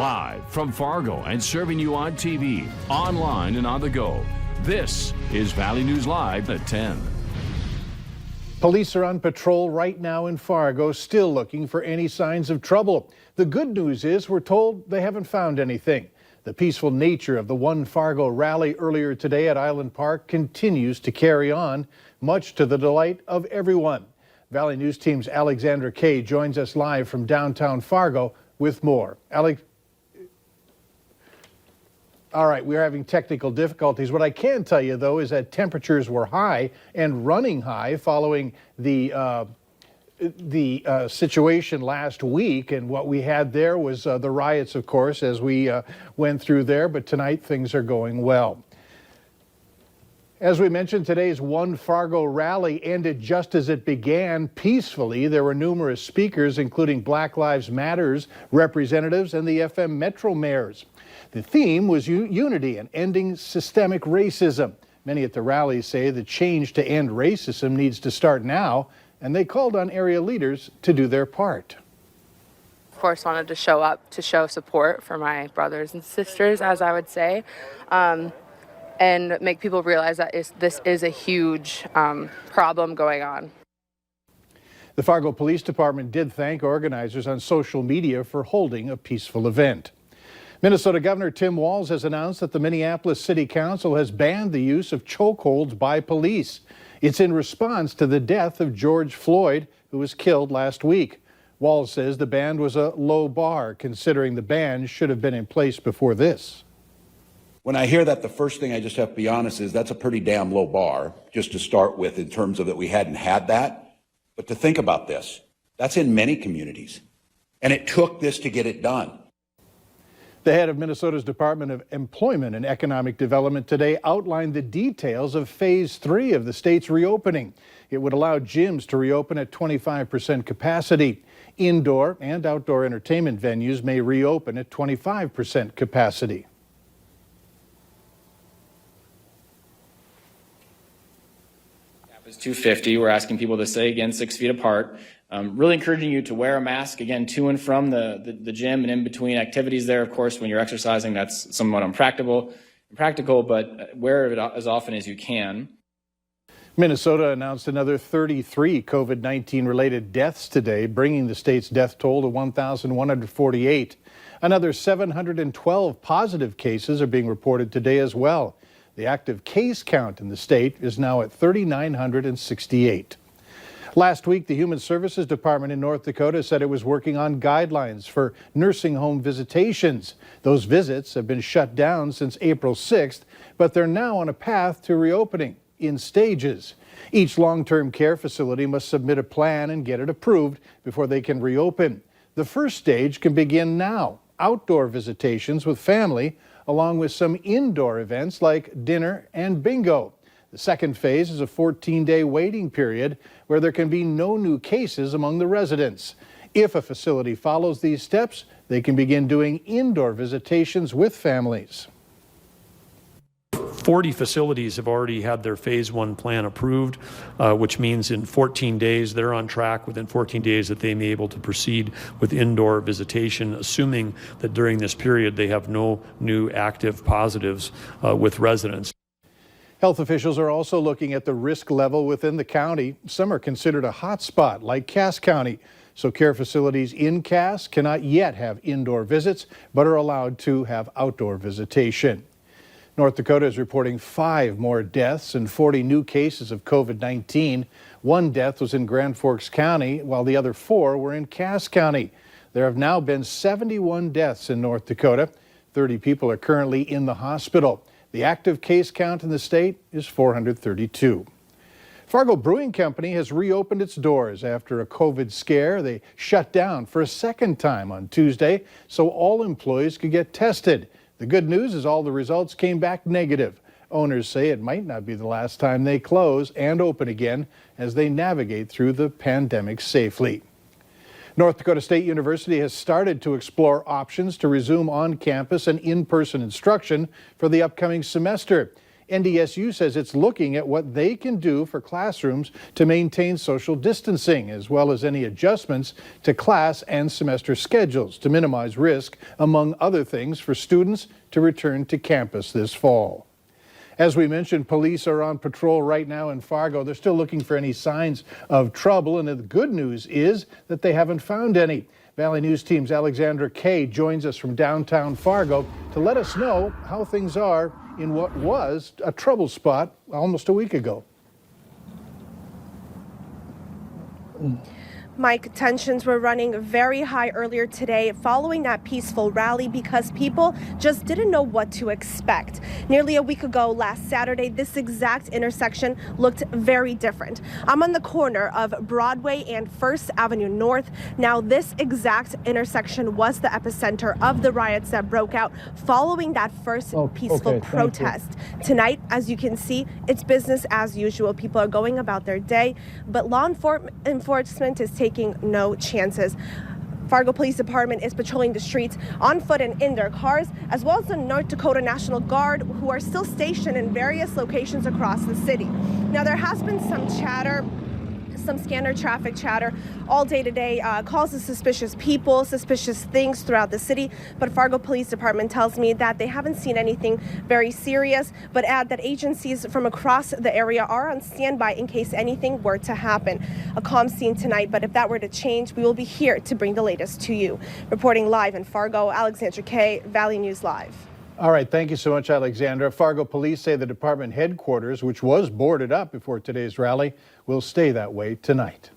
Live from Fargo and serving you on TV, online, and on the go. This is Valley News Live at 10. Police are on patrol right now in Fargo, still looking for any signs of trouble. The good news is we're told they haven't found anything. The peaceful nature of the One Fargo Rally earlier today at Island Park continues to carry on, much to the delight of everyone. Valley News Team's Alexandra Kay joins us live from downtown Fargo with more. Alex. All right, we're having technical difficulties. What I can tell you, though, is that temperatures were high and running high following the situation last week. And what we had there was the riots, of course, as we went through there. But tonight, things are going well. As we mentioned, today's One Fargo Rally ended just as it began, peacefully. There were numerous speakers, including Black Lives Matter's representatives and the FM Metro mayors. The theme was unity and ending systemic racism. Many at the rally say the change to end racism needs to start now, and they called on area leaders to do their part. Of course, wanted to show up to show support for my brothers and sisters, as I would say. And make people realize that this is a huge problem going on. The Fargo Police Department did thank organizers on social media for holding a peaceful event. Minnesota Governor Tim Walz has announced that the Minneapolis City Council has banned the use of chokeholds by police. It's in response to the death of George Floyd, who was killed last week. Walz says the ban was a low bar, considering the ban should have been in place before this. When I hear that, the first thing I just have to be honest is that's a pretty damn low bar, just to start with, in terms of that we hadn't had that. But to think about this, that's in many communities. And it took this to get it done. The head of Minnesota's Department of Employment and Economic Development today outlined the details of Phase 3 of the state's reopening. It would allow gyms to reopen at 25% capacity. Indoor and outdoor entertainment venues may reopen at 25% capacity. Is 250. We're asking people to stay, again, 6 feet apart. Really encouraging you to wear a mask, again, to and from the gym and in between activities there. Of course, when you're exercising, that's somewhat impractical, but wear it as often as you can. Minnesota announced another 33 COVID-19 related deaths today, bringing the state's death toll to 1,148. Another 712 positive cases are being reported today as well. The active case count in the state is now at 3,968. Last week, the Human Services Department in North Dakota said it was working on guidelines for nursing home visitations. Those visits have been shut down since April 6th, but they're now on a path to reopening in stages. Each long-term care facility must submit a plan and get it approved before they can reopen. The first stage can begin now, outdoor visitations with family, along with some indoor events like dinner and bingo. The second phase is a 14-day waiting period where there can be no new cases among the residents. If a facility follows these steps, they can begin doing indoor visitations with families. 40 facilities have already had their phase 1 plan approved, which means in 14 days, they're on track within 14 days that they may be able to proceed with indoor visitation, assuming that during this period they have no new active positives with residents. Health officials are also looking at the risk level within the county. Some are considered a hot spot, like Cass County. So care facilities in Cass cannot yet have indoor visits, but are allowed to have outdoor visitation. North Dakota is reporting 5 more deaths and 40 new cases of COVID-19. One death was in Grand Forks County, while the other 4 were in Cass County. There have now been 71 deaths in North Dakota. 30 people are currently in the hospital. The active case count in the state is 432. Fargo Brewing Company has reopened its doors after a COVID scare. They shut down for a second time on Tuesday so all employees could get tested. The good news is all the results came back negative. Owners say it might not be the last time they close and open again as they navigate through the pandemic safely. North Dakota State University has started to explore options to resume on-campus and in-person instruction for the upcoming semester. NDSU says it's looking at what they can do for classrooms to maintain social distancing, as well as any adjustments to class and semester schedules to minimize risk, among other things, for students to return to campus this fall. As we mentioned, police are on patrol right now in Fargo. They're still looking for any signs of trouble, and the good news is that they haven't found any. Valley News Team's Alexandra Kay joins us from downtown Fargo to let us know how things are in what was a trouble spot almost a week ago. Mike, tensions were running very high earlier today following that peaceful rally because people just didn't know what to expect. Nearly a week ago, last Saturday, this exact intersection looked very different. I'm on the corner of Broadway and First Avenue North. Now, this exact intersection was the epicenter of the riots that broke out following that first peaceful protest. Tonight, as you can see, it's business as usual. People are going about their day, but law enforcement is taking no chances. Fargo Police Department is patrolling the streets on foot and in their cars, as well as the North Dakota National Guard, who are still stationed in various locations across the city. Now, there has been some chatter, some scanner traffic chatter all day today, calls of suspicious people, suspicious things throughout the city. But Fargo Police Department tells me that they haven't seen anything very serious, but add that agencies from across the area are on standby in case anything were to happen. A calm scene tonight, but if that were to change, we will be here to bring the latest to you. Reporting live in Fargo, Alexandra Kay, Valley News Live. All right, thank you so much, Alexandra. Fargo police say the department headquarters, which was boarded up before today's rally, will stay that way tonight.